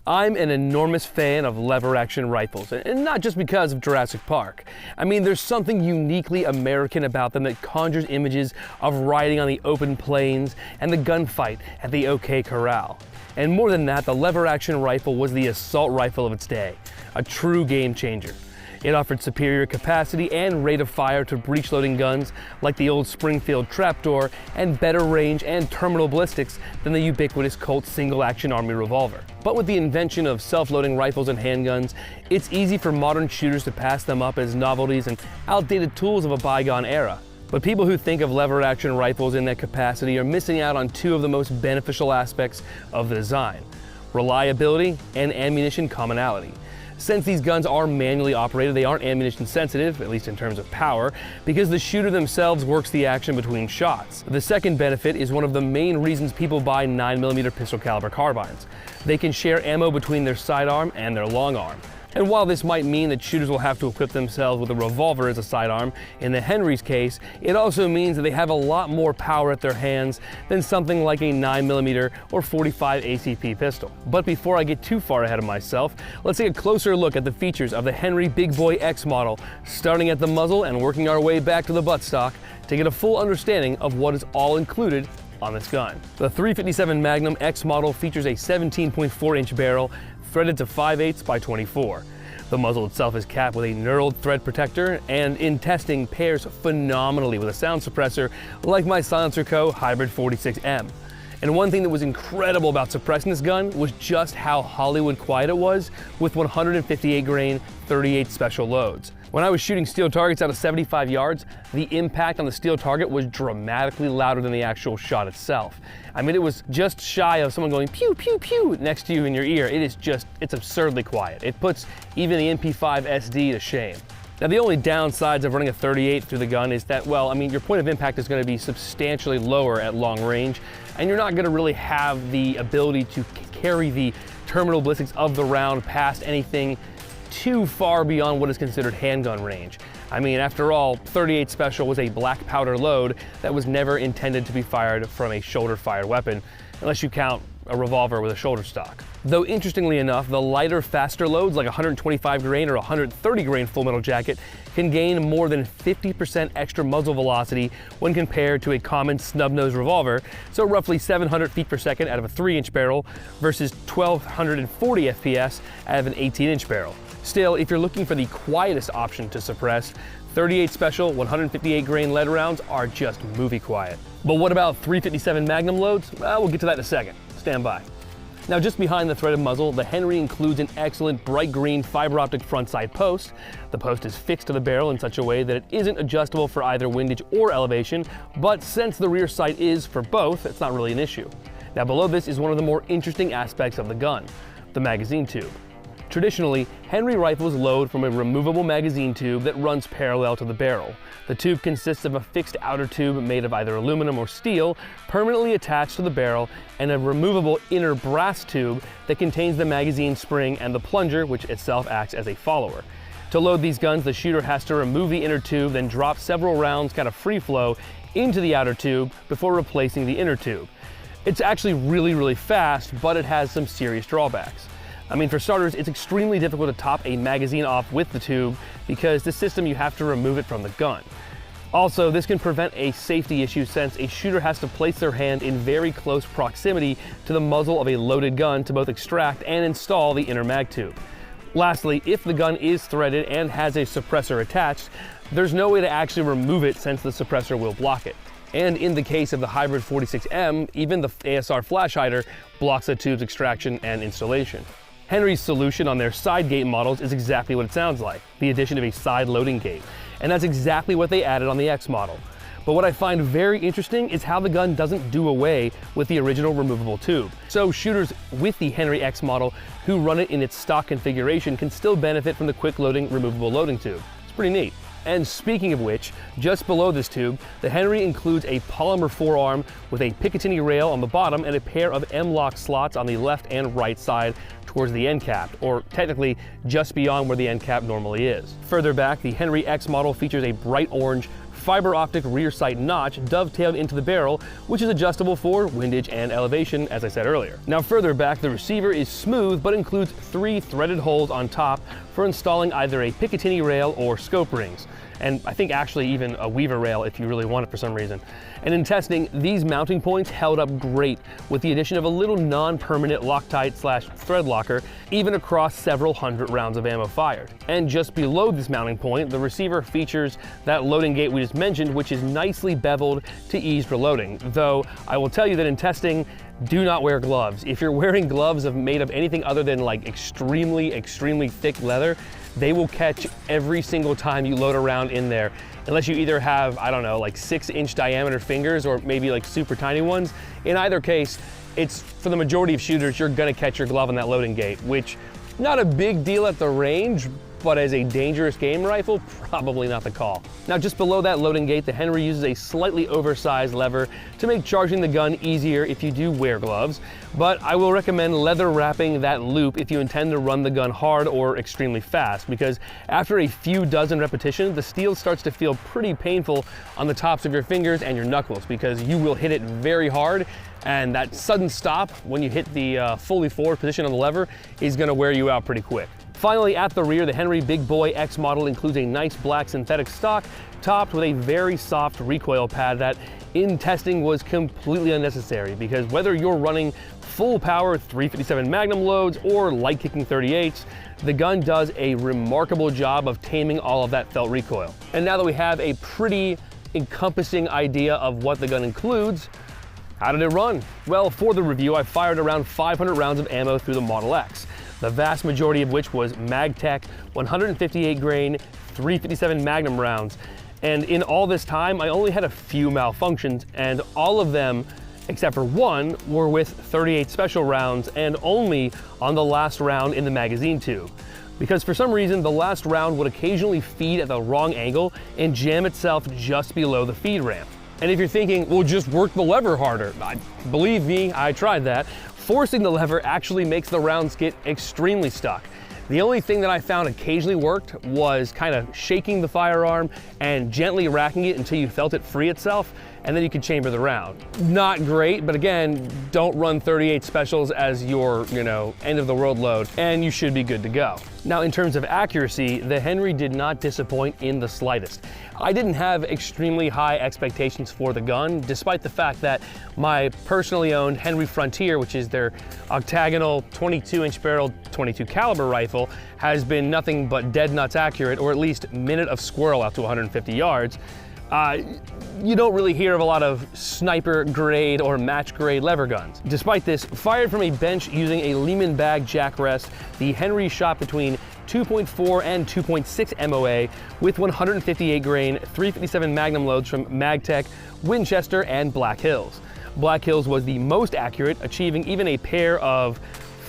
I'm an enormous fan of lever-action rifles, and not just because of Jurassic Park. I mean, there's something uniquely American about them that conjures images of riding on the open plains and the gunfight at the OK Corral. And more than that, the lever-action rifle was the assault rifle of its day, a true game changer. It offered superior capacity and rate of fire to breech-loading guns like the old Springfield Trapdoor, and better range and terminal ballistics than the ubiquitous Colt single-action Army revolver. But with the invention of self-loading rifles and handguns, it's easy for modern shooters to pass them up as novelties and outdated tools of a bygone era. But people who think of lever-action rifles in that capacity are missing out on two of the most beneficial aspects of the design: reliability and ammunition commonality. Since these guns are manually operated, they aren't ammunition sensitive, at least in terms of power, because the shooter themselves works the action between shots. The second benefit is one of the main reasons people buy 9mm pistol caliber carbines. They can share ammo between their sidearm and their long arm. And while this might mean that shooters will have to equip themselves with a revolver as a sidearm, in the Henry's case, it also means that they have a lot more power at their hands than something like a 9mm or 45 ACP pistol. But before I get too far ahead of myself, let's take a closer look at the features of the Henry Big Boy X model, starting at the muzzle and working our way back to the buttstock to get a full understanding of what is all included on this gun. The .357 Magnum X model features a 17.4-inch barrel threaded to 5/8 by 24. The muzzle itself is capped with a knurled thread protector, and in testing pairs phenomenally with a sound suppressor like my Silencer Co. Hybrid 46M. And one thing that was incredible about suppressing this gun was just how Hollywood quiet it was with 158 grain 38 special loads. When I was shooting steel targets out of 75 yards, the impact on the steel target was dramatically louder than the actual shot itself. I mean, it was just shy of someone going pew, pew, pew next to you in your ear. It's absurdly quiet. It puts even the MP5 SD to shame. Now, the only downsides of running a 38 through the gun is that, well, I mean, your point of impact is going to be substantially lower at long range, and you're not going to really have the ability to carry the terminal ballistics of the round past anything too far beyond what is considered handgun range. I mean, after all, 38 Special was a black powder load that was never intended to be fired from a shoulder-fired weapon, unless you count a revolver with a shoulder stock. Though interestingly enough, the lighter, faster loads like 125 grain or 130 grain full metal jacket can gain more than 50% extra muzzle velocity when compared to a common snub-nose revolver, so roughly 700 feet per second out of a 3-inch barrel versus 1240 FPS out of an 18-inch barrel. Still, if you're looking for the quietest option to suppress, 38 Special 158 grain lead rounds are just movie quiet. But what about .357 Magnum loads? Well, we'll get to that in a second. Stand by. Now, just behind the threaded muzzle, the Henry includes an excellent bright green fiber optic front side post. The post is fixed to the barrel in such a way that it isn't adjustable for either windage or elevation, but since the rear sight is for both, it's not really an issue. Now, below this is one of the more interesting aspects of the gun, the magazine tube. Traditionally, Henry rifles load from a removable magazine tube that runs parallel to the barrel. The tube consists of a fixed outer tube made of either aluminum or steel, permanently attached to the barrel, and a removable inner brass tube that contains the magazine spring and the plunger, which itself acts as a follower. To load these guns, the shooter has to remove the inner tube, then drop several rounds kind of free flow into the outer tube before replacing the inner tube. It's actually really fast, but it has some serious drawbacks. I mean, for starters, it's extremely difficult to top a magazine off with the tube because this system you have to remove it from the gun. Also, this can prevent a safety issue since a shooter has to place their hand in very close proximity to the muzzle of a loaded gun to both extract and install the inner mag tube. Lastly, if the gun is threaded and has a suppressor attached, there's no way to actually remove it since the suppressor will block it. And in the case of the Hybrid 46M, even the ASR flash hider blocks the tube's extraction and installation. Henry's solution on their side gate models is exactly what it sounds like, the addition of a side loading gate. And that's exactly what they added on the X model. But what I find very interesting is how the gun doesn't do away with the original removable tube. So shooters with the Henry X model who run it in its stock configuration can still benefit from the quick loading removable loading tube. It's pretty neat. And speaking of which, just below this tube, the Henry includes a polymer forearm with a Picatinny rail on the bottom and a pair of M-LOK slots on the left and right side towards the end cap, or technically just beyond where the end cap normally is. Further back, the Henry X model features a bright orange fiber optic rear sight notch dovetailed into the barrel, which is adjustable for windage and elevation, as I said earlier. Now further back, the receiver is smooth but includes 3 threaded holes on top for installing either a Picatinny rail or scope rings. And I think actually even a Weaver rail if you really want it for some reason. And in testing, these mounting points held up great with the addition of a little non-permanent Loctite/thread locker, even across several hundred rounds of ammo fired. And just below this mounting point, the receiver features that loading gate we just mentioned, which is nicely beveled to ease reloading. Though I will tell you that in testing, do not wear gloves. If you're wearing gloves made of anything other than like extremely thick leather, they will catch every single time you load around in there. Unless you either have, I don't know, like 6-inch diameter fingers or maybe like super tiny ones. In either case, it's for the majority of shooters, you're gonna catch your glove on that loading gate, which not a big deal at the range, but as a dangerous game rifle, probably not the call. Now just below that loading gate, the Henry uses a slightly oversized lever to make charging the gun easier if you do wear gloves, but I will recommend leather wrapping that loop if you intend to run the gun hard or extremely fast, because after a few dozen repetitions, the steel starts to feel pretty painful on the tops of your fingers and your knuckles, because you will hit it very hard, and that sudden stop when you hit the fully forward position on the lever is gonna wear you out pretty quick. Finally, at the rear, the Henry Big Boy X model includes a nice black synthetic stock topped with a very soft recoil pad that in testing was completely unnecessary, because whether you're running full power 357 Magnum loads or light kicking 38s, the gun does a remarkable job of taming all of that felt recoil. And now that we have a pretty encompassing idea of what the gun includes, how did it run? Well, for the review, I fired around 500 rounds of ammo through the Model X, the vast majority of which was MagTech 158 grain 357 Magnum rounds. And in all this time, I only had a few malfunctions, and all of them, except for one, were with 38 special rounds and only on the last round in the magazine tube. Because for some reason, the last round would occasionally feed at the wrong angle and jam itself just below the feed ramp. And if you're thinking, well, just work the lever harder, believe me, I tried that. Forcing the lever actually makes the rounds get extremely stuck. The only thing that I found occasionally worked was kind of shaking the firearm and gently racking it until you felt it free itself, and then you could chamber the round. Not great, but again, don't run 38 specials as your, end of the world load, and you should be good to go. Now, in terms of accuracy, the Henry did not disappoint in the slightest. I didn't have extremely high expectations for the gun, despite the fact that my personally owned Henry Frontier, which is their octagonal 22-inch barrel 22 caliber rifle, has been nothing but dead nuts accurate, or at least minute of squirrel out to 150 yards. You don't really hear of a lot of sniper grade or match grade lever guns. Despite this, fired from a bench using a Lehman bag jack rest, the Henry shot between 2.4 and 2.6 MOA with 158 grain 357 Magnum loads from MagTech, Winchester, and Black Hills. Black Hills was the most accurate, achieving even a pair of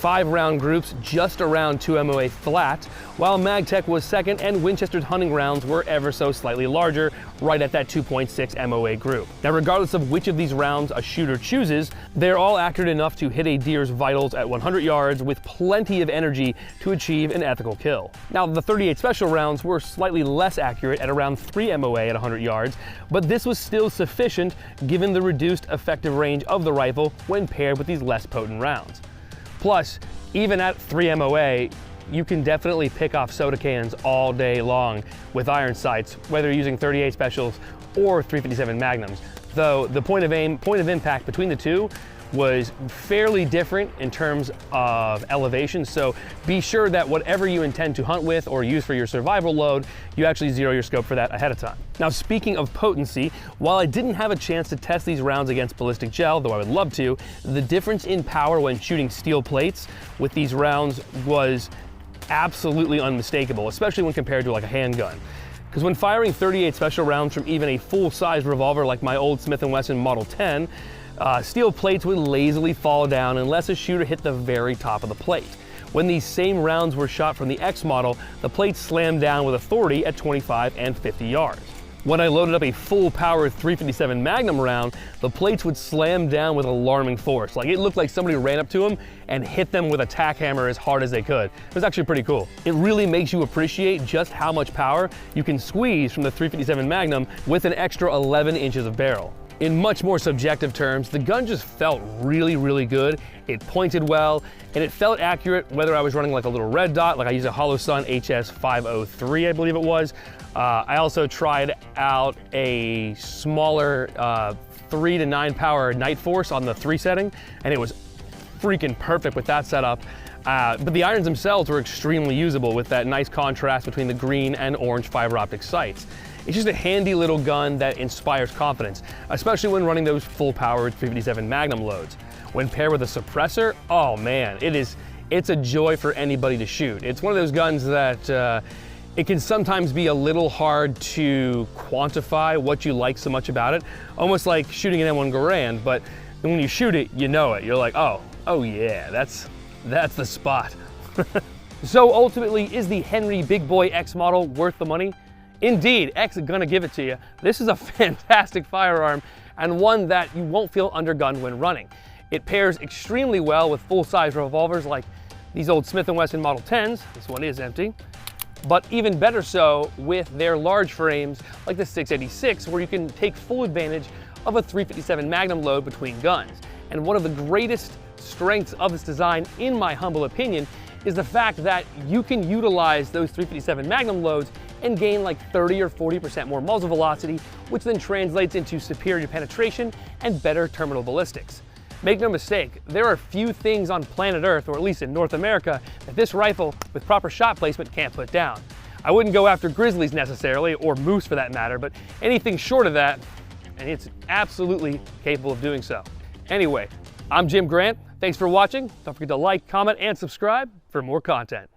5-round groups just around 2 MOA flat, while MagTech was second and Winchester's hunting rounds were ever so slightly larger, right at that 2.6 MOA group. Now, regardless of which of these rounds a shooter chooses, they're all accurate enough to hit a deer's vitals at 100 yards with plenty of energy to achieve an ethical kill. Now, the 38 special rounds were slightly less accurate at around 3 MOA at 100 yards, but this was still sufficient given the reduced effective range of the rifle when paired with these less potent rounds. Plus, even at 3 MOA, you can definitely pick off soda cans all day long with iron sights, whether you're using 38 specials or 357 Magnums. Though the point of impact between the two was fairly different in terms of elevation, so be sure that whatever you intend to hunt with or use for your survival load, you actually zero your scope for that ahead of time. Now, speaking of potency, while I didn't have a chance to test these rounds against ballistic gel, though I would love to, the difference in power when shooting steel plates with these rounds was absolutely unmistakable, especially when compared to like a handgun. Because when firing 38 special rounds from even a full-size revolver like my old Smith & Wesson Model 10, steel plates would lazily fall down unless a shooter hit the very top of the plate. When these same rounds were shot from the X model, the plates slammed down with authority at 25 and 50 yards. When I loaded up a full power 357 Magnum round, the plates would slam down with alarming force. Like, it looked like somebody ran up to them and hit them with a tack hammer as hard as they could. It was actually pretty cool. It really makes you appreciate just how much power you can squeeze from the 357 Magnum with an extra 11 inches of barrel. In much more subjective terms, the gun just felt really, really good. It pointed well, and it felt accurate whether I was running like a little red dot, like I used a Holosun HS503, I believe it was. I also tried out a smaller 3 to 9 power Night Force on the 3 setting, and it was freaking perfect with that setup. But the irons themselves were extremely usable with that nice contrast between the green and orange fiber optic sights. It's just a handy little gun that inspires confidence, especially when running those full-powered 357 Magnum loads. When paired with a suppressor, oh man, it's a joy for anybody to shoot. It's one of those guns that it can sometimes be a little hard to quantify what you like so much about it, almost like shooting an M1 Garand, but when you shoot it, you know it. You're like, oh yeah, that's the spot. So ultimately, is the Henry Big Boy X model worth the money? Indeed, X is gonna give it to you. This is a fantastic firearm and one that you won't feel undergunned when running. It pairs extremely well with full-size revolvers like these old Smith & Wesson Model 10s. This one is empty. But even better so with their large frames like the 686, where you can take full advantage of a 357 Magnum load between guns. And one of the greatest strengths of this design, in my humble opinion, is the fact that you can utilize those 357 Magnum loads and gain like 30 or 40% more muzzle velocity, which then translates into superior penetration and better terminal ballistics. Make no mistake, there are few things on planet Earth, or at least in North America, that this rifle with proper shot placement can't put down. I wouldn't go after grizzlies necessarily, or moose for that matter, but anything short of that, and it's absolutely capable of doing so. Anyway, I'm Jim Grant. Thanks for watching. Don't forget to like, comment, and subscribe for more content.